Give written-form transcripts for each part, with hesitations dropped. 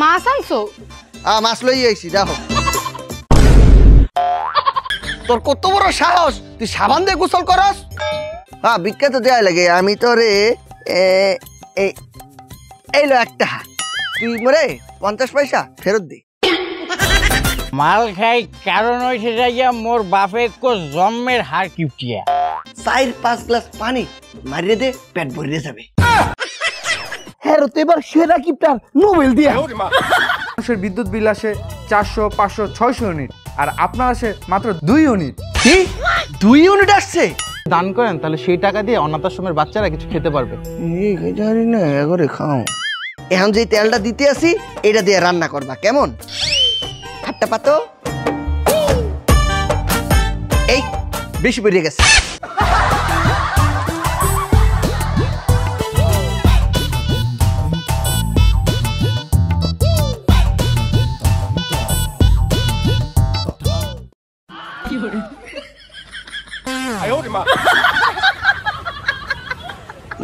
মাছ আনছো? মাছ লই আইছি দেখো। তোর কত বড় সাহস, তুই সাবান দিয়ে গোসল করস? হ্যাঁ বিখ্যাত দেয়া লাগে। আমি তোরে এইলো একটা, তুই মরে 50 পয়সা ফেরত দে। মাল খাই কারণ হইছে যাইয়া মোর বাপে কো জন্মের হার কিপটিয়া। 4-5 গ্লাস পানি মারিয়ে দে, পেট ভরিয়ে যাবে। হ্যাঁ তো এবার সেরা কিপটার নোবেল দিয়া। মানুষের বিদ্যুৎ বিল আসে 400, 500, 600 ইউনিট, আর আপনার আসে মাত্র 2 ইউনিট। কি 2 ইউনিট আসছে? দান করেন তাহলে সেই টাকা দিয়ে অনাথ আশ্রমের বাচ্চারা কিছু খেতে পারবে। জানি না এগরে খাও। এখন যে তেলটা দিতে আসি এটা দিয়ে রান্না করবা, কেমন? হাতটা পাতো। এই বেশি বেরিয়ে গেছে।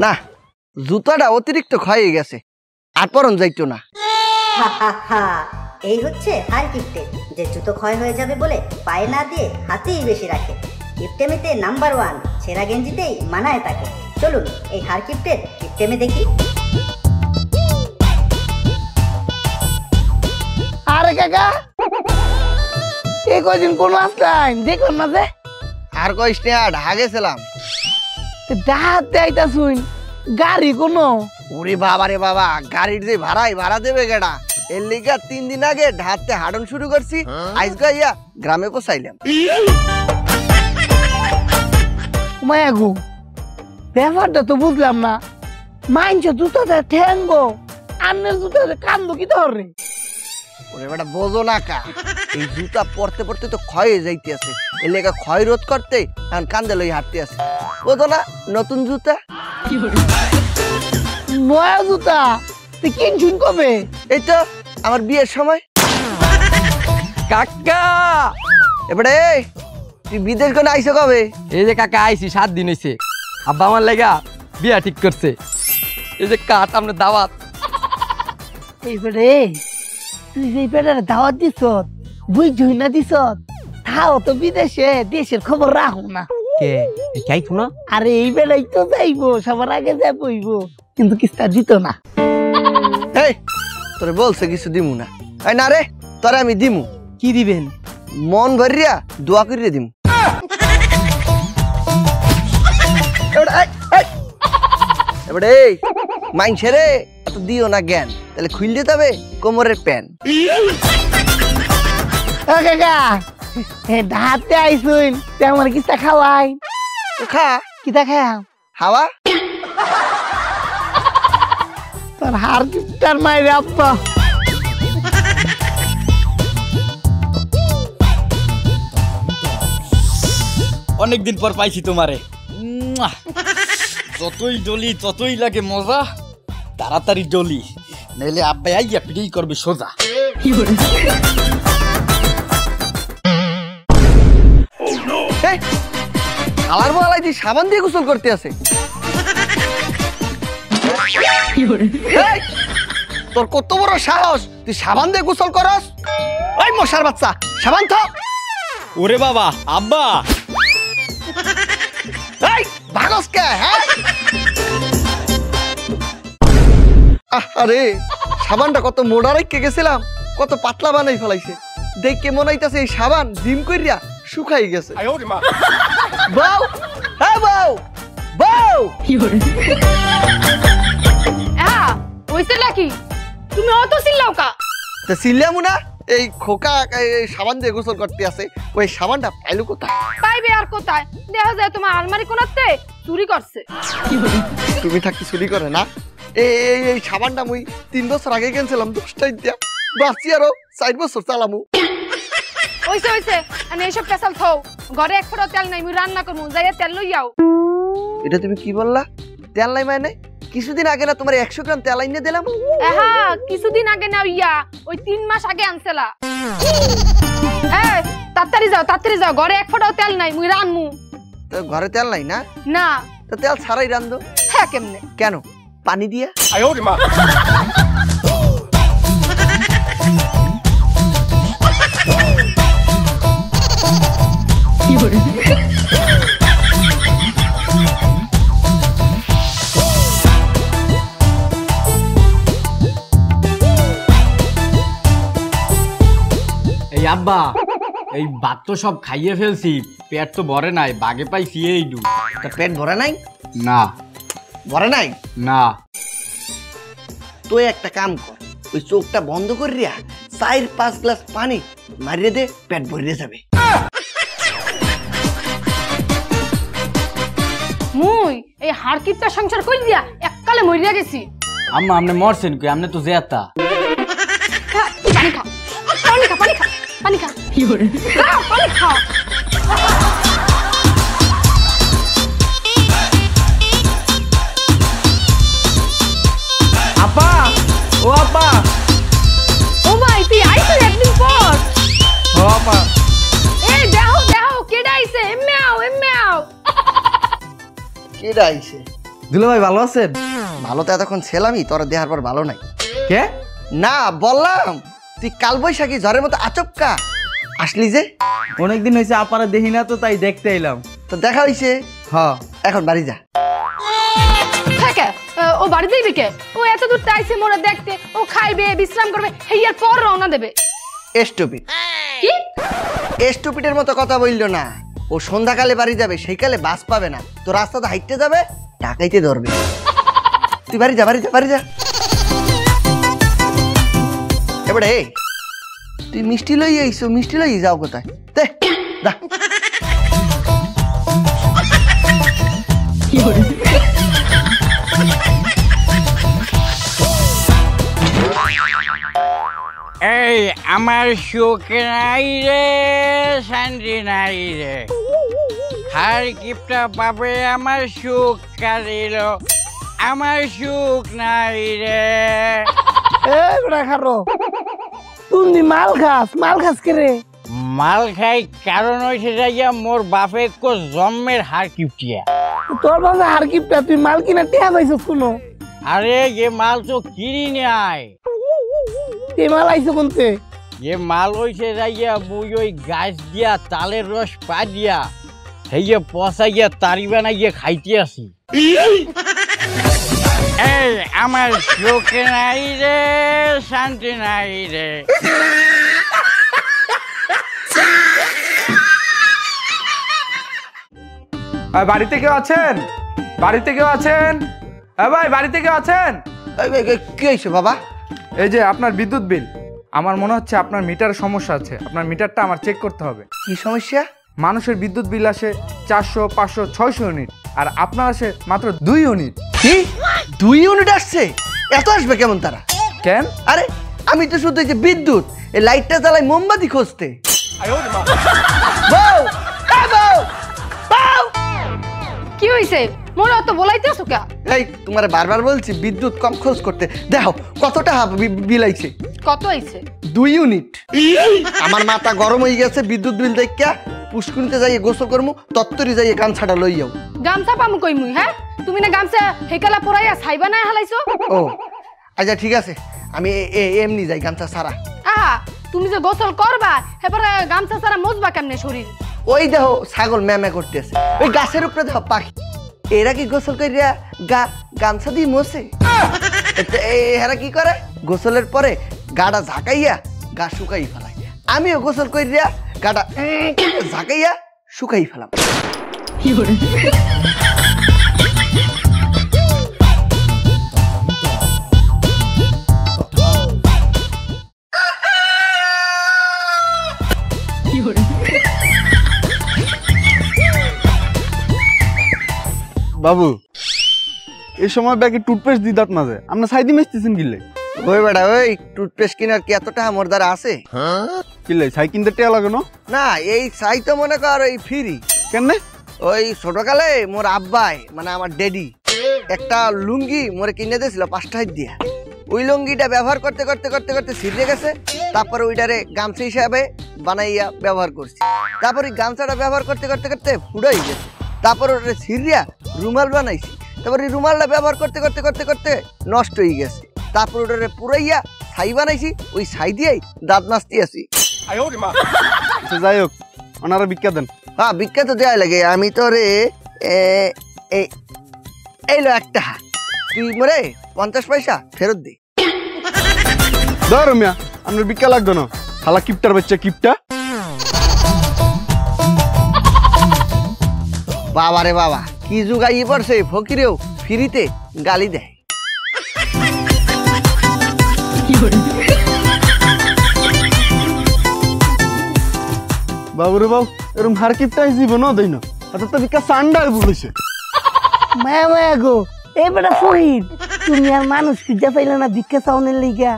না জুতাটা অতিরিক্ত ক্ষয়ে গেছে, আর পরন যাইতো না। এই হচ্ছে হার কিপটে, যে জুতো ক্ষয় হয়ে যাবে বলে পায়ে না দিয়ে হাতেই বেশি রাখে। কিপটেমিতে নাম্বার 1, ছেঁড়া গেঞ্জিতেই মানায় তাকে। চলুন এই হার কিপটের কিপটেমে দেখি। আরে কাকা এই কয়দিন কোন আসলাম দেখলাম না যে। আর কইস না, ঢাকা গেছিলাম। ডাহাত দেয়তা শুন গাড়ি কোনো? ওরে বাবা রে বাবা, গাড়ির যে ভাড়া দেবে গেডা। এর লিগা 3 দিন আগে ঢাকতে হাঁটন শুরু করছি, আজকে ইয়া গ্রামে পৌঁছাইলাম। মায়াগো ব্যাপারটা তো বুঝলাম না। মাইনছ জুতাতে ঠেঙ্গো, আন্নের জুতাতে কান্দো কি ধরে? ওরে বেটা বোঝো না কা, এই জুতা পরতে পরতে তো ক্ষয় যাইতে আছে। এর লেগা ক্ষয় রোধ করতে এখন কান্দে লই হাঁটতে আছে। বোঝো না নতুন জুতা? নয়া জুতা তুই কিনছুন কবে? এই তো আমার বিয়ের সময়। কাকা এবারে তুই বিদেশ কোন আইছো কবে? এই যে কাকা আইছি 7 দিন হইছে। আব্বা আমার লাগা বিয়া ঠিক করছে। এই যে কাট আমরা দাওয়াত। এইবারে তুই যে পেটারে দাওয়াত দিছ বুঝছই না দিছ, তাও তো বিদেশে, দেশের খবর রাখো না। কে যাইতো না? আরে এই বেলায় তো যাইবো, সবার আগে যা বইবো, কিন্তু কিস্তা দিত না। এই তোরে বলছে কিছু দিমু না। এই না রে, তোরে আমি দিমু। কি দিবেন? মন ভরিয়া দোয়া করিয়ে দিমু। এবারে এই মাইনছে রে এত দিও না জ্ঞান, তাহলে খুল দিতে হবে কোমরের প্যান। কাকা ঢাতে আইসুন, আমার কিস্তা খাওয়াই। খা কিতা খাও? হাওয়া। তোর হার কিস্তার মাইরে আব্বা। অনেকদিন পর পাইছি তোমারে। যতই ডলি ততই লাগে মজা। তাড়াতাড়ি ডলি, নাইলে আব্বা আইয়া পিটাই করবে সোজা। খালার বলাই তুই সাবান দিয়ে গোসল করতে আছে। তোর কত বড় সাহস, তুই সাবান দিয়ে গোসল করস? ওই মশার বাচ্চা, সাবান থাক। ওরে বাবা আব্বা, এই ভাগস কে? হ্যাঁ আরে সাবানটা কত মোড়া রেখে গেছিলাম, কত পাতলা বানাই ফেলাইছে। দেখে মনে হইতাছে এই সাবান জিম কইরা শুকাই গেছে। বউ, হ্যাঁ বউ, বউ। হইছে নাকি? তুমি অত চিল্লাও কা? তা চিল্লামু না, এই খোকা সাবান দিয়ে গোসল করতে আছে, ওই সাবানটা পাইলো কোথায়? পাইবে আর কোথায়? দেখা যায় তোমার আলমারি কোনাতে চুরি করছে। তুমি থাকতে চুরি করে না? এই সাবানটা মুই 3 বছর আগে কিনছিলাম 10 টাকা দিয়া, বাঁচি আরো 4 বছর চালামু। হইছে হইছে, আমি এসব পেছাল থাও। ঘরে 1 ফোঁটা তেল নাই, মুই রান্না করমু, যাইয়া তেল লই আও। এটা তুমি কি বললা? তেল নাই মানে? কিছুদিন আগে না তোমার 100 গ্রাম তেল আইনে দিলাম। হ্যাঁ কিছুদিন আগে না, ইয়া ওই 3 মাস আগে আনছিলা। এই তাড়াতাড়ি যাও, ঘরে 1 ফোঁটাও তেল নাই, মুই রান্নমু। তো ঘরে তেল নাই না? না। তো তেল ছাড়াই রান্ধো? হ্যাঁ কেমনে? কেন? পানি দিয়া। এই আব্বা এই ভাত তো সব খাইয়ে ফেলছি, পেট তো ভরে নাই, বাগে পাইছি এই দু। তা পেট ভরে নাই? না ভরে নাই? না। তুই একটা কাম কর, ওই চোখটা বন্ধ করিয়া 4-5 গ্লাস পানি মারিয়ে দে, পেট ভরিয়ে যাবে। মুই এই হারকিপটা সংসার কই দিয়া এককালে মরিয়া গেছি। আম্মা আপনি মরছেন কই? আপনি তো জেতা। পানি খা, পানি খা, পানি খা, পানি খা, কি করে পানি খা। আপা, ও আপা, ও ভাই তুই আইছিস একদিন পর। ও আপা, এই দেখো দেখো কেডা আইছে, এম্যাও এম্যাও। কেডা আইছে? দুলা ভাই ভালো আছেন? ভালো তো এতক্ষণ ছিলামই, তোর দেহার পর ভালো নাই। কে? না বললাম, তুই কালবৈশাখী ঝড়ের মতো আচমকা আসলি যে। অনেকদিন হয়েছে আপারা দেখি না, তো তাই দেখতে এলাম। তো দেখা হইছে, হ্যাঁ। এখন বাড়ি যা। থাকে ও বাড়ি যাইবে কে? ও এত দূর আইছে মোরা দেখতে, ও খাইবে বিশ্রাম করবে, হেয়ার পর রওনা দেবে। স্টুপিড। কি স্টুপিডের মতো কথা বললো না। ও সন্ধ্যাকালে বাড়ি যাবে, সেইকালে বাস পাবে না, তো রাস্তাতে হাইটতে যাবে, টাকাইতে ধরবে। তুই বাড়ি যা, বাড়ি যা, বাড়ি যা। এবারে তুই মিষ্টি লই আইছো, মিষ্টি লই যাও কোথায়? দে দা। এই আমার সুখ নাই রে, শান্তি নাই রে, হার কিপটা পাবে আমার সুখ কারিল, আমার সুখ নাই রে। এই বড়া খারো, তুমি মাল খাস কে রে? মাল খাই কারণ হয়েছে যাইয়া মোর বাপে কো জন্মের হার কিপটিয়া। তোর বাবা হার কিপটা, তুই মাল কিনা টিয়া পাইছস কোনো? আরে এ মাল তো কিনি নাই, এই মাল আইছে কোনতে? এ মাল হয়েছে যাইয়া মুই ওই গাছ দিয়া তালের রস পা দিয়া হেয়ে পচাইয়া তারি বানাইয়া খাইতে আসি। এই আমার সুখ নাই রে, শান্তি নাই রে। বাড়িতে কেউ আছেন? বাড়িতে কেউ আছেন? ভাই বাড়িতে কেউ আছেন? কি হয়েছে বাবা? এই যে আপনার বিদ্যুৎ বিল, আমার মনে হচ্ছে আপনার মিটার সমস্যা আছে, আপনার মিটারটা আমার চেক করতে হবে। কি সমস্যা? মানুষের বিদ্যুৎ বিল আসে 400, 500, 600 ইউনিট, আর আপনার আসে মাত্র 2 ইউনিট। কি 2 ইউনিট আসছে? এত আসবে কেমন তারা? কেন? আরে আমি তো শুধু এই যে বিদ্যুৎ, এই লাইটটা জ্বালাই মোমবাতি খুঁজতে। বউ, এ বউ, বউ! কি হইছে? মোরা তো বলাইতেছো কা? এই তোমারে বারবার বলছি বিদ্যুৎ কম খরচ করতে। দেখো কতটা বিল আইছে। কত আইছে? 2 ইউনিট। আমার মাথা গরম হয়ে গেছে বিদ্যুৎ বিল দেখা। পুষ্কুনিতে যাইয়ে গোসল করমু, তত্তরি যাইয়ে গামছাটা লই যাও। গামছা পামু কই মুই? হ্যাঁ তুমি না গামছা হেকালা পরাইয়া ছাইবা না হালাইছো? ও আচ্ছা ঠিক আছে, আমি এমনি যাই গামছা সারা। আহা তুমি যে গোসল করবা, এবারে গামছা ছাড়া মুছবা কেমনে শরীর? ওই দেখো ছাগল ম্যামে করতেছে, ওই গাছের উপরে দেখো পাখি। এরা কি গোসল করিয়া গামছা দিয়ে মোছে? এরা কি করে? গোসলের পরে গাটা ঝাঁকাইয়া গা শুকাই ফেলায়। আমিও গোসল করিয়া গাটা ঝাঁকাইয়া শুকাই ফেলাম। বাবু এই সময় ব্যাগে টুথপেস্ট দিই দাঁত মাঝে, আপনার সাইদি মেসতেছেন কিলে? ওই বেটা ওই টুথপেস্ট কেনার কি এত টাকা মোর দ্বারা আছে? কিলে ছাই কিনতে টেয়া লাগে না? না এই ছাই তো মনে কর ওই ফ্রি। কেন? ওই ছোটকালে মোর আব্বাই মানে আমার ড্যাডি একটা লুঙ্গি মোরে কিনে দিয়েছিল 5 টাকা দিয়া। ওই লুঙ্গিটা ব্যবহার করতে করতে করতে করতে ছিঁড়ে গেছে, তারপরে ওইটারে গামছা হিসাবে বানাইয়া ব্যবহার করছি। তারপর ওই গামছাটা ব্যবহার করতে করতে করতে ফুড়াই গেছে, তারপর ওটা ছিঁড়িয়া রুমাল বানাইছি। তারপর এই রুমালটা ব্যবহার করতে করতে করতে করতে নষ্ট হয়ে গেছে, তারপর ওটারে পুরাইয়া ছাই বানাইছি, ওই ছাই দিয়েই দাঁত নাচতে আসি। যাই হোক ওনারা ভিক্ষা দেন। হ্যাঁ ভিক্ষা তো দেওয়া লাগে আমি তো রে এইলো একটা তুই মরে 50 পয়সা ফেরত দে ধরো মিয়া আপনার ভিক্ষা লাগতো না শালা কিপটার বাচ্চা কিপটা বাবা রে বাবা কি যুগাই পড়ছে ফকিরেও ফ্রিতে গালি দেয় বাবুরে বাবু এরকম হার কিপটা জীবন দেই না অত তো ভিক্ষা সান্ডার বলেছে মায়া মায়া গো এই বেটা শহীদ তুমি আর মানুষ খুঁজে পাইলে না ভিক্ষা চাউনের লিগা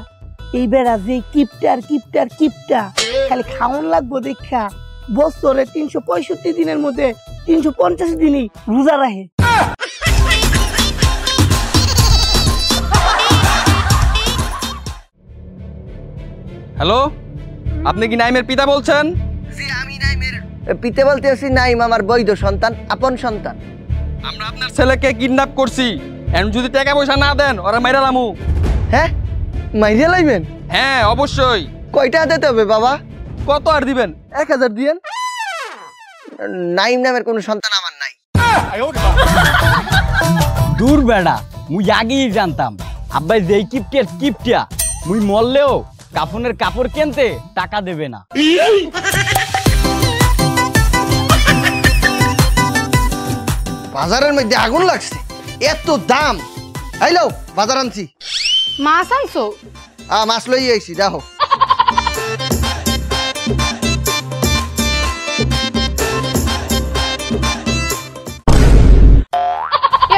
এই বেড়া যে কিপটার কিপটার কিপটা খালি খাওয়ান লাগবো দেখা বছরে 365 দিনের মধ্যে 350 দিনই রোজা রাখে হ্যালো, আপনি কি নাইমের পিতা বলছেন? জি আমি নাইমের পিতে বলতে আছি। নাইম আমার বৈধ সন্তান, আপন সন্তান। আমরা আপনার ছেলেকে কিডন্যাপ করছি, এখন যদি টাকা পয়সা না দেন ওরা মাইরা লামু। হ্যাঁ মাইরে লাইবেন? হ্যাঁ অবশ্যই। কয়টা দিতে হবে বাবা? কত আর দিবেন? 1000 দিয়েন। নাইম নামের কোনো সন্তান আমার নাই। দূর বেড়া, মুই আগেই জানতাম আব্বাই যেই কিপটের কিপটিয়া মুই মরলেও কাফনের কাপড় কিনতে টাকা দেবে না। বাজারের মধ্যে আগুন লাগছে, এত দাম। আইলো বাজার আনছি। মাছ আনছো? মাছ লই আইছি, দেখো।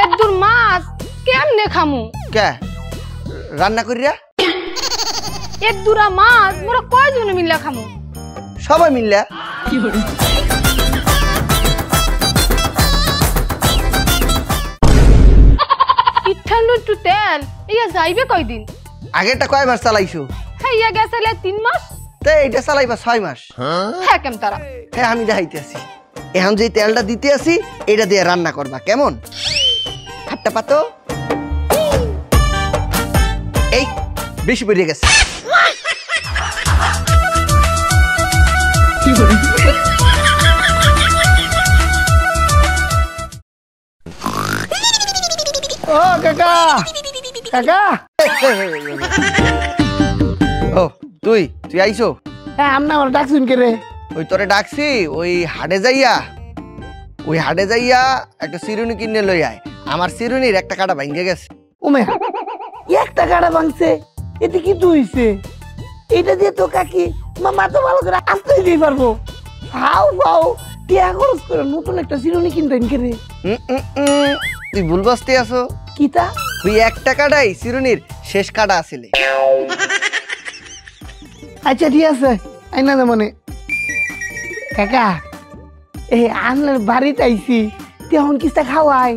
এত দূর মাছ কেমনে খামু? কে রান্না করিয়া? এত দূরা মাছ মোরা কয়জন মিল্লা খামু? সবাই মিললা। ইঠান্ন একটু তেল ইয়া যাইবে কয়দিন? আগেরটা কয় মাস চালাইছো? হ্যাঁ ইয়া গেছে 3 মাস। তো এইটা চালাইবা 6 মাস। হ্যাঁ কেম তারা? হ্যাঁ আমি দেখাইতে আছি। এখন যে তেলটা দিতে আসি এটা দিয়ে রান্না করবা, কেমন? হাতটা পাতো। এই বেশি বেড়ে গেছে। ও কাকা কাকা ও তুই আইছো? হ্যাঁ আমনা আমার ডাকছুন কে রে? ওই তোরে ডাকছি, ওই হাটে যাইয়া একটা চিরুনি কিনে লই আয়। আমার চিরুনির একটা কাটা ভাঙ্গে গেছে। ওমে একটা কাটা ভাঙছে, এতে কি হইছে? এটা দিয়ে তো কাকি মামা তো ভালো করে আসতে দিতে পারবো। হাও হাও টিয়া খরচ করে নতুন একটা চিরুনি কিনতেন কে রে? তুই ভুল বসতে আছো। কিতা? ওই একটা কাটাই চিরুনির শেষ কাটা আসলে। আচ্ছা ঠিক আছে আইনা না মানে কাকা এই আনলের বাড়িতে আইছি তখন কিস্তা খাওয়াই?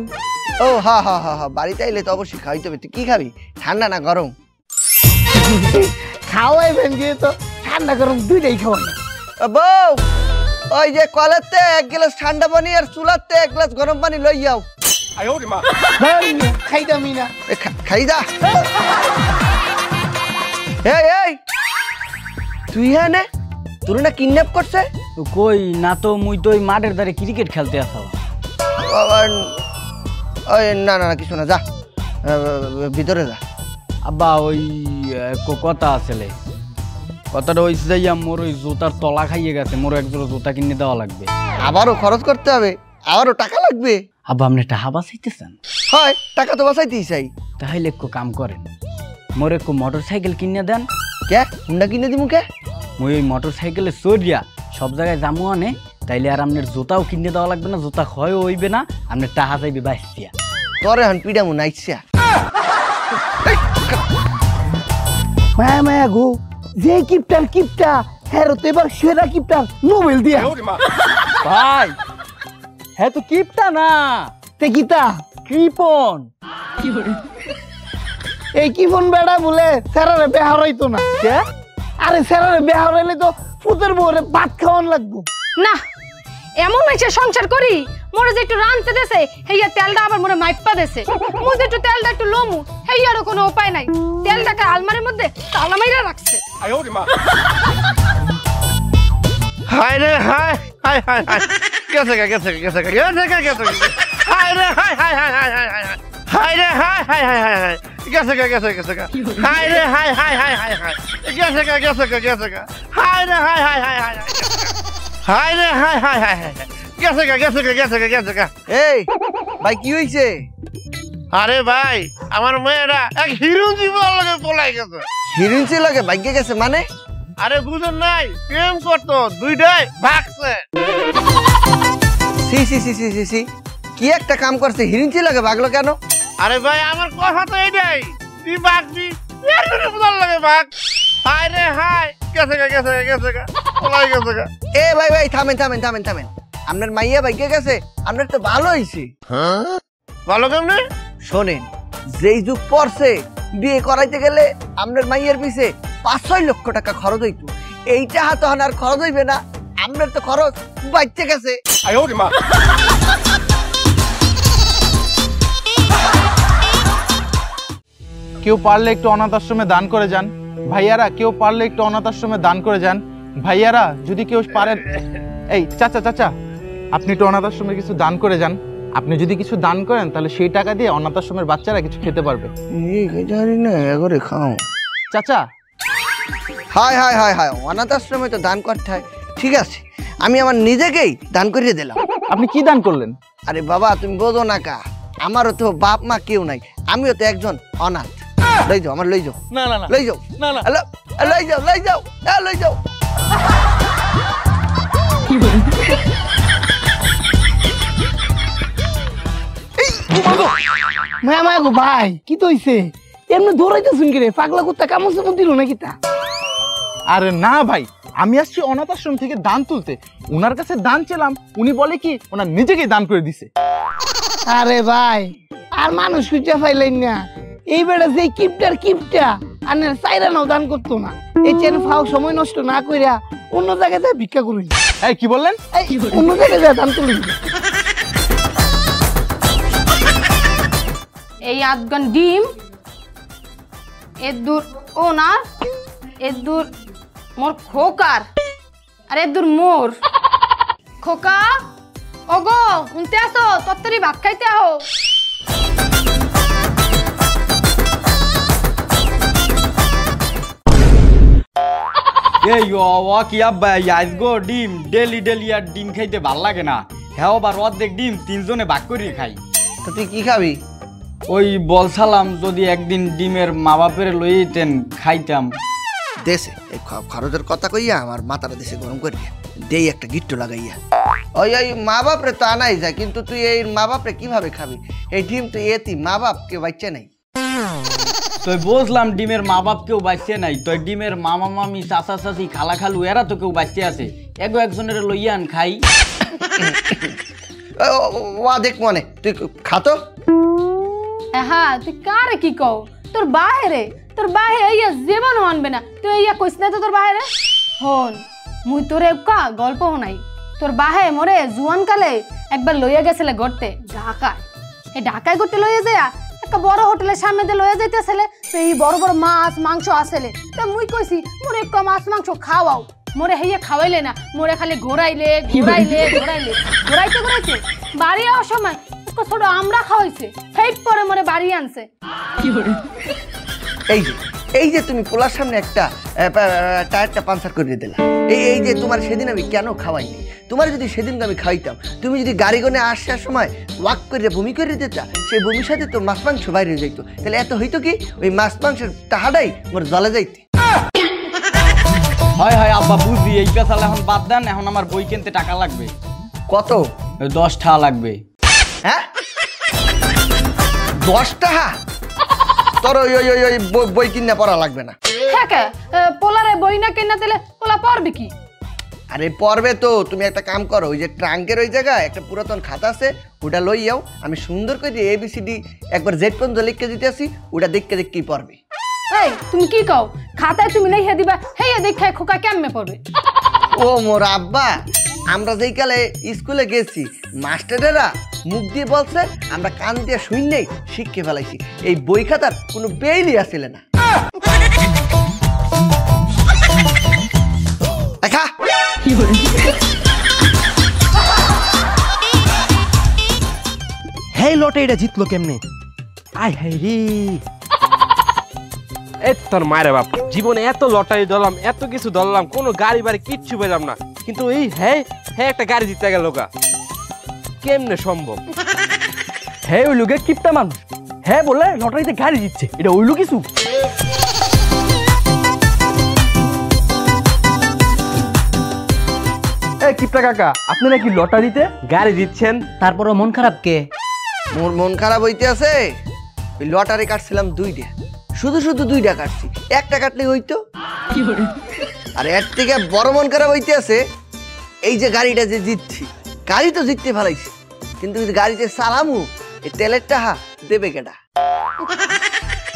ও হা হা হা হা, বাড়িতে আইলে তো অবশ্যই খাওয়াইতে হবে। তুই কি খাবি, ঠান্ডা না গরম? খাওয়াইবেন যেহেতু ঠান্ডা গরম দুইটাই খাওয়াই। বউ ওই যে কলেতে 1 গ্লাস ঠান্ডা পানি আর চুলাতে 1 গ্লাস গরম পানি লই যাও। খাইতামই না। খাই যা। এই তুই হ্যাঁ তোর না কিডন্যাপ করছে? কই না তো, মুই তো ওই মাঠের ধারে ক্রিকেট খেলতে আসলাম। ওই না না কিছু না, যা ভিতরে যা। আব্বা ওই কথা আসলে কথাটা হয়েছে যাইয়া মোর ওই জুতার তলা খাইয়ে গেছে, মোর একজোড়া জুতা কিনে দেওয়া লাগবে। আবারও খরচ করতে হবে, আবারও টাকা লাগবে। আব্বা আপনি টাকা বাঁচাইতেছেন? হয় টাকা তো বাঁচাইতেই চাই। তাহলে একটু কাম করেন, মোর একটু মোটর সাইকেল কিনে দেন। কে হুন্ডা কিনে দিমু? কে মুই ওই মোটর সাইকেলে চড়িয়া সব জায়গায় যামু আনে, তাইলে আর আপনার জুতাও কিনে দেওয়া লাগবে না, জুতা ক্ষয় হইবে না, আপনার টাকা যাইবে বাইসিয়া। তোরে হন পিডামু নাইছিয়া। মায়া মায়া গো যে কিপটার কিপটা হ্যাঁ তো এবার সেরা কিপটার নোবেল দিয়া। ভাই হ্যাঁ তো কিপটা না, তে কিতা? কৃপন। এই কিপন বেড়া বলে স্যারারে বেহার হইতো না। আরে স্যারারে বেহার হইলে তো পুতের বউরে ভাত খাওয়ান লাগবো না। এমন হয়েছে সংসার করি মোরে যে একটু রানতে দেছে হেইয়া তেলটা আবার মোরে মাইপা দেছে। মুই যে একটু তেলটা একটু লমু হেইয়ারও কোনো উপায় নাই। তেলটাকে আলমারির মধ্যে তালা মাইরা রাখছে। হায় রে হায় হায় হায় হায় গেছে গা গেছে গা গেছে গা গেছে গা গেছে গা হায় রে হায় হায় হায় হায় হায় হায় হায় রে হায় হায় হায় হায় হায় গেছে গা গেছে গেছে গা হায় রে হায় হায় হায় হায় হায় গেছে গা গেছে গা গেছে গা হায় রে হায় হায় হায় হায় হায় রে হায় হায় হায় হায় গেছে গা গেছে গা গেছে গা গেছে গা। এই ভাই কি হইছে? আরে ভাই আমার মেয়েরা এক হিরোইন জীবন লাগে পলাই গেছে। হিরোইন ছিল লাগে ভাগ্যে গেছে মানে? আরে বুঝেন নাই প্রেম করতো দুইটাই ভাগছে। সি সি সি সি সি সি কি একটা কাম করছে, হিরোইন ছিল লাগে ভাগলো কেন? আরে ভাই আমার কথা তো এইটাই, তুই ভাগবি এর জন্য বুঝার লাগে ভাগ। হায় রে হায় গেছে গা গেছে গা গেছে গা পলাই গেছে গা। এ ভাই ভাই থামেন থামেন থামেন থামেন, আপনার মাইয়া ভাগ্যে গেছে, আপনার তো ভালো হইছে। ভালো কেমনে? শোনেন, যেই যুগ পড়ছে বিয়ে করাইতে গেলে আপনার মাইয়ের পিছে 5-6 লক্ষ টাকা খরচ হইতো, এইটা হাতে আর খরচ হইবে না, আপনার তো খরচ বাড়তে গেছে। কেউ পারলে একটু অনাথ আশ্রমে দান করে যান ভাইয়ারা, কেউ পারলে একটু অনাথ আশ্রমে দান করে যান ভাইয়ারা, যদি কেউ পারেন। এই চাচা চাচা, আপনি একটু অনাথ আশ্রমে কিছু দান করে যান। আপনি যদি কিছু দান করেন তাহলে সেই টাকা দিয়ে অনাথ আশ্রমের বাচ্চারা কিছু খেতে পারবে। জানি না এগরে খাও চাচা। হায় হায় হায় হায়, অনাথ আশ্রমে তো দান করতে হয়, ঠিক আছে আমি আমার নিজেকেই দান করিয়ে দিলাম। আপনি কি দান করলেন? আরে বাবা তুমি বোঝো না কা, আমারও তো বাপ মা কেউ নাই, আমিও তো একজন অনাথ। লই যাও আমার, লই যাও। না না না লই যাও। না না লই যাও লই যাও লই যাও। মায়া মায়া গো ভাই, কি তো হইছে? এমনি দৌড়াইতে শুনকি রে, পাগলা কুত্তা কামড় চামড় দিল নাকি তা? আরে না ভাই, আমি আসছি অনাথ আশ্রম থেকে দান তুলতে, ওনার কাছে দান চেলাম, উনি বলে কি ওনার নিজেকেই দান করে দিছে। আরে ভাই আর মানুষ খুঁজে পাইলেন না, এই বেড়া যে কিপটার কিপটা আর চাইরা নাও দান করতো না, এই চেন ফাও সময় নষ্ট না কইরা অন্য জায়গায় যায় ভিক্ষা করুন। এই কি বললেন? অন্য জায়গায় যায় দান তুলুন। এই আধগান ডিম এর দূর ও না, এর দূর মোর খোকার, আর এর দূর মোর খোকা। ওগো উনতে আসো, তত্তরি ভাত খাইতে আহো। এই ও কি আব্বা আজগো ডিম ডেলি ডেলি আর ডিম খাইতে ভাল লাগে না। হ্যাঁ আবার অর্ধেক ডিম তিনজনে ভাগ করে খাই। তো তুই কি খাবি? ওই বলছিলাম যদি একদিন ডিমের মা বাপের লই যেতেন খাইতাম। দেশে এই খরচের কথা কইয়া আমার মাথাটা দেশে গরম করিয়া দেই একটা গিট্টু লাগাইয়া। ওই ওই মা বাপরে তো আনাই যায়, কিন্তু তুই এই মা বাপরে কিভাবে খাবি? এই ডিম তো এতি মা বাপ কেউ বাচ্চা নাই। তো বুঝলাম ডিমের মা বাপ কেউ বাঁচতে নাই, তো ডিমের মামা মামি চাচা চাচি খালা খালু এরা তো কেউ বাঁচতে আছে, একজনের লইয়ান খাই। ওয়া দেখ মনে তুই খাতো। হ্যাঁ তুই কারে কি কও? তোর বাহিরে, তোর বাহিরে ইয়া জীবন আনবে না, তুই ইয়া কইস না তো তোর বাহিরে। হন মুই তোরে কা গল্প হনাই, তোর বাহে মরে জুয়ান কালে একবার লইয়া গেছিলে গড়তে ঢাকায়। এই ঢাকায় গড়তে লইয়া যায় একটা বড় হোটেলের সামনে দিয়ে লইয়া যাইতেছিলে, এই বড় বড় মাছ মাংস আসলে, তা মুই কইছি মোরে একটু মাছ মাংস খাওয়াও, মোরে হেইয়া খাওয়াইলে না, মোরে খালি ঘোরাইলে ঘোরাইলে ঘোরাইলে ঘোরাইতে ঘোরাইতে বাড়ি আসার সময় ছোট আমরা খাওয়াইছে, হেইট পরে মোরে বাড়ি আনছে। এই যে তুমি পোলার সামনে একটা টায়ারটা পাঞ্চার করে দিলা, এই যে তোমার সেদিন আমি কেন খাওয়াইনি? তোমার যদি সেদিন আমি খাইতাম, তুমি যদি গাড়ি গনে আসার সময় ওয়াক করে বমি করে দিতা, সেই বমির সাথে তো মাছ মাংস বাইরে যাইতো, তাহলে এত হইতো কি ওই মাছ মাংসের টাহাটাই মোর জলে যাইতে। হয় হয় আব্বা বুঝি, এই পেছাল এখন বাদ দেন, এখন আমার বই কিনতে টাকা লাগবে। কত? 10 টাকা লাগবে। হ্যাঁ 10 টাকা? তোর ওই ওই ওই বই কিনে পড়া লাগবে না। হ্যাঁ পোলারে বই না কিনা দিলে পোলা পড়বে কি? আরে পড়বে তো, তুমি একটা কাম করো, ওই যে ট্রাঙ্কের ওই জায়গায় একটা পুরাতন খাতা আছে, ওটা লই যাও, আমি সুন্দর করে ABCD একবার Z পর্যন্ত লিখে দিতে আসি, ওটা দেখতে দেখতেই পড়বে। এই তুমি কি কও? খাতায় তুমি লিখে দিবা, হেইয়া দেখে খোকা কেমনে পড়বে? ও মোর আব্বা, আমরা যেই কালে স্কুলে গেছি মাস্টারেরা মুখ দিয়ে বলছে, আমরা কান দিয়ে শুনলেই শিখে ফেলাইছি, এই বই খাতার কোনো বেইলি আসলে না। দেখা লটারিটা জিতলো কেমনে? আয় হায় রে, এই তোর মায়ের বাপ, জীবনে এত লটারি ধরলাম, এত কিছু ধরলাম, কোনো গাড়ি বাড়ি কিচ্ছু পেলাম না, কিন্তু এই হ্যাঁ একটা গাড়ি জিতে গেল গা, কেমনে সম্ভব? হ্যাঁ ওই লোকের কিপটা মানুষ, হ্যাঁ বলে লটারিতে গাড়ি জিতছে, এটা ওইলো কিছু? এই কিপটা কাকা, আপনি নাকি লটারিতে গাড়ি জিতছেন, তারপরও মন খারাপ কে? মোর মন খারাপ হইতে আছে, ওই লটারি কাটছিলাম 2টা, শুধু 2টা কাটছি, একটা কাটলে হইতো। আর এর থেকে বড় মন খারাপ হইতে আছে, এই যে গাড়িটা যে জিতছি, গাড়ি তো জিততে ফেলাইছি, কিন্তু গাড়িতে চালামু এই তেলের টাকা দেবে কেটা?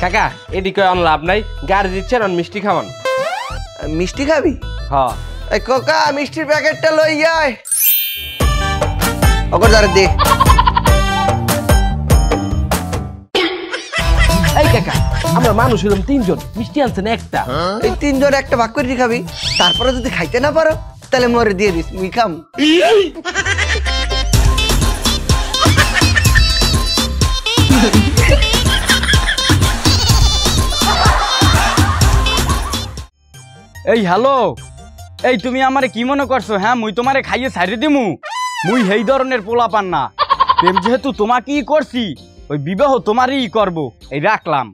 কাকা এদিকে অন লাভ নাই, গাড়ি দিচ্ছেন অন মিষ্টি খাওয়ান। মিষ্টি খাবি? হ্যাঁ। এই কোকা মিষ্টির প্যাকেটটা লই আয়, ওকে ধরে দে। এই কাকা, আমরা মানুষ হলাম 3 জন, মিষ্টি আনছেন একটা, এই 3 জন একটা ভাগ করে খাবি, তারপরে যদি খাইতে না পারো তাহলে মরে দিয়ে দিস, মুই খাম। এই হ্যালো, এই তুমি আমারে কি মনে করছো? হ্যাঁ মুই তোমারে খাইয়ে ছাড়িয়ে দিমু? মুই এই ধরনের পোলা পান না, প্রেম যেহেতু তোমাকেই করছি, ওই বিবাহ তোমারই করব, এই রাখলাম।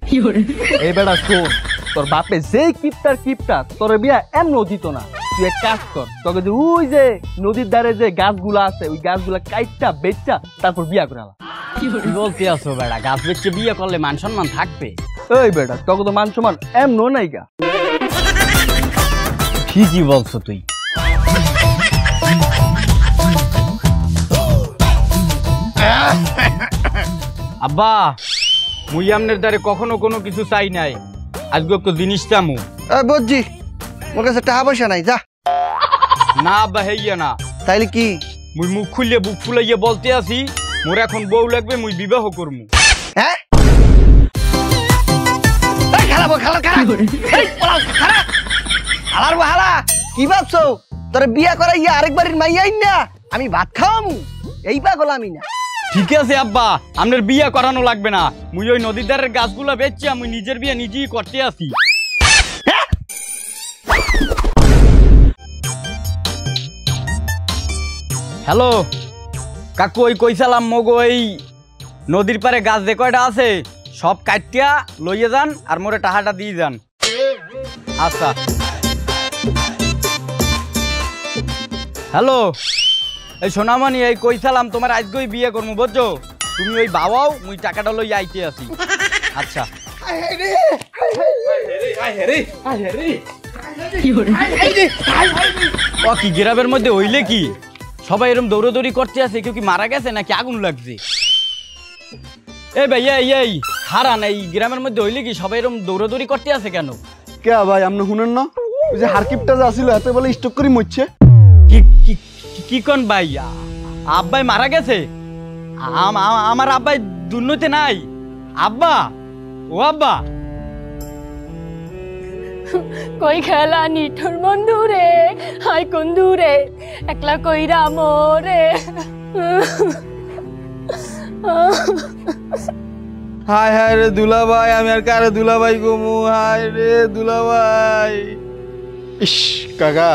এই বেটা শোন, তোর বাপে যেই কিপটা তোর বিয়া এমনও দিত না। তুই এক কাজ কর, তোকে যে ওই যে নদীর ধারে যে গাছগুলা আছে, ওই গাছগুলা কাইটটা বেচা তারপর বিয়া করে আলা। কি বলতে আছো বেটা? গাছ বেচে বিয়ে করলে মান সম্মান থাকবে? এই বেটা, তোকে তো মান সম্মান এমনও নাই গা। ঠিকই বলছো তুই। আব্বা, মুই আমনের দ্বারে কখনো কোনো কিছু চাই নাই, আজকে একটু জিনিস চামু। বুঝছি, মোর কাছে টাকা পয়সা নাই, যা। না আব্বা, হেইয়া না। তাইলে কি? মুই মুখ খুললে বুক ফুলাইয়া বলতে আছি, মোর এখন বউ লাগবে, মুই বিবাহ করমু। হ্যাঁ? এই খালাবো, খালা খালা, এই পলাও খালা, খালার বাহালা, কি ভাবছো? তোর বিয়া করাইয়া আরেকবারের মাইয়াই না আমি ভাত খাওয়ামু? এই পাগল আমি না। ঠিক আছে আব্বা, আমনের বিয়ে করানো লাগবে না, মুই ওই নদীর ধারের গাছগুলো বেচছি, আমি নিজের বিয়ে নিজেই করতে আসি। হ্যালো কাকু, ওই কইসালাম মগো এই নদীর পারে গাছ যে কয়টা আছে সব কাটিয়া লইয়ে যান, আর মোরে টাকাটা দিয়ে যান। আচ্ছা। হ্যালো এই সোনামণি, এই কইসালাম তোমার আজকেই বিয়ে করবো, বুঝছো? তুমি ওই বাবাও, মুই টাকাটা লই আইতে আছি। আচ্ছা। ও কি গ্রামের মধ্যে হইলে কি সবাই এরকম দৌড়াদৌড়ি করতে আছে? কেউ কি মারা গেছে নাকি আগুন লাগছে? এই ভাই এই হারান, এই গ্রামের মধ্যে হইলে কি সবাই এরকম দৌড়াদৌড়ি করতে আছে কেন? কে ভাই, আপনি শুনেন না? ওই যে হারকিপটা যে আসিল এত বলে স্টক করে মরছে। কি কোন ভাই? আব্বাই মারা গেছে? আমার আব্বাই দুর্নীতি নাই। আব্বা, ও আব্বা, কই খেলা নিঠুর বন্ধু রে, হাই বন্ধু রে, একলা কইরা মোরে। হায় হায় রে দুলা ভাই, আমি আর কারে দুলা ভাই গমু? হায় রে দুলা ভাই। ইস কাকা,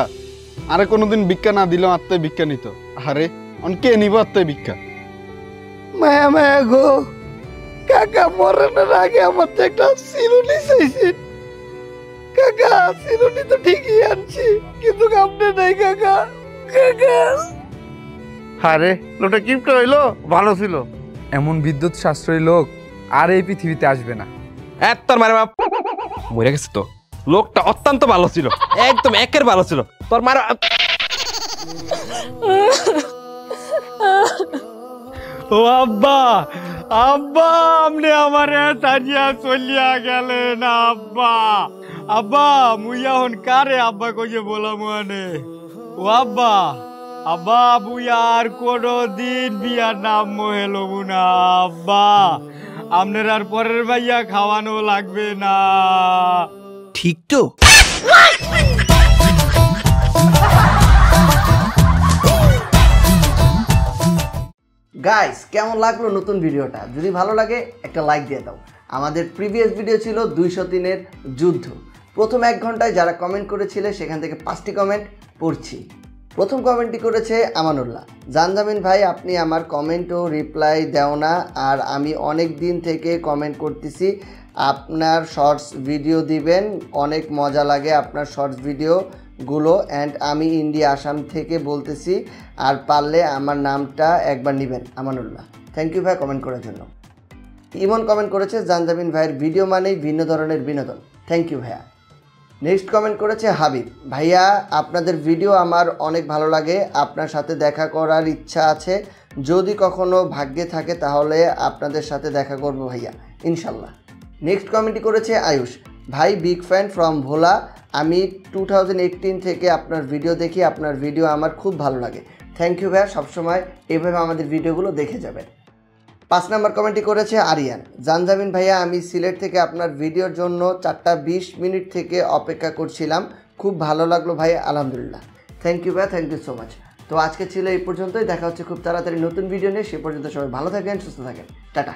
আরে কোনোদিন ভিক্ষা না দিলাম, আত্মায় ভিক্ষা নিত। আরে অনকে নিব আত্মায় ভিক্ষা? মায়া মায়া গো, কাকা মরণের আগে আমার তো একটা চিরুনি চাইছে। কাকা চিরুনি তো ঠিকই আনছি, কিন্তু আপনি নাই কাকা। কাকা আরে লোকটা কিপটা হইলো, ভালো ছিল। এমন বিদ্যুৎ সাশ্রয়ী লোক আর এই পৃথিবীতে আসবে না। তোর মারে বাপ মরে গেছে তো, লোকটা অত্যন্ত ভালো ছিল, একদম একের ভালো ছিল। তোর মারা ও আব্বা, আব্বা আপনি আমারে তাজিয়া চলিয়া গেলেন আব্বা। আব্বা মুই এখন কারে আব্বা কইয়ে বলাম মানে? ও আব্বা, আব্বা মুই আর কোনদিন বিয়ার নাম মহেলব না আব্বা। আপনার আর পরের ভাইয়া খাওয়ানো লাগবে না। ঠিক তো? গাইস কেমন লাগলো নতুন ভিডিওটা? যদি ভালো লাগে একটা লাইক দিয়ে দাও। আমাদের প্রিভিয়াস ভিডিও ছিল 203-এর যুদ্ধ। প্রথম 1 ঘন্টায় যারা কমেন্ট করেছিলে সেখান থেকে 5টি কমেন্ট পড়ছি। প্রথম কমেন্টটি করেছে আমানুল্লাহ। জানজামিন ভাই, আপনি আমার কমেন্টও রিপ্লাই দেও না, আর আমি অনেক দিন থেকে কমেন্ট করতেছি আপনার শর্টস ভিডিও দিবেন, অনেক মজা লাগে আপনার শর্টস ভিডিওগুলো। অ্যান্ড আমি ইন্ডিয়া আসাম থেকে বলতেছি, আর পারলে আমার নামটা একবার নেবেন। আমানুল্লাহ, থ্যাংক ইউ ভাই কমেন্ট করার জন্য। ইমন কমেন্ট করেছে, জানজামিন ভাইয়ের ভিডিও মানেই ভিন্ন ধরনের বিনোদন। থ্যাংক ইউ ভাইয়া। নেক্সট কমেন্ট করেছে হাবিব, ভাইয়া আপনাদের ভিডিও আমার অনেক ভালো লাগে, আপনার সাথে দেখা করার ইচ্ছা আছে, যদি কখনো ভাগ্যে থাকে তাহলে আপনাদের সাথে দেখা করব ভাইয়া, ইনশাল্লাহ। নেক্সট কমেন্টটি করেছে আয়ুষ, ভাই বিগ ফ্যান ফ্রম ভোলা, আমি 2018 থেকে আপনার ভিডিও দেখি, আপনার ভিডিও আমার খুব ভালো লাগে। থ্যাংক ইউ ভাইয়া, সবসময় এভাবে আমাদের ভিডিওগুলো দেখে যাবেন। 5 নম্বর কমেন্টটি করেছে আরিয়ান, জানজামিন ভাইয়া আমি সিলেট থেকে আপনার ভিডিওর জন্য 4:20 মিনিট থেকে অপেক্ষা করছিলাম, খুব ভালো লাগলো ভাই, আলহামদুলিল্লাহ। থ্যাংক ইউ ভাইয়া, থ্যাংক ইউ সো মাচ। তো আজকে ছিল এই পর্যন্তই, দেখা হচ্ছে খুব তাড়াতাড়ি নতুন ভিডিও নিয়ে। সে পর্যন্ত সবাই ভালো থাকেন, সুস্থ থাকেন, টাটা।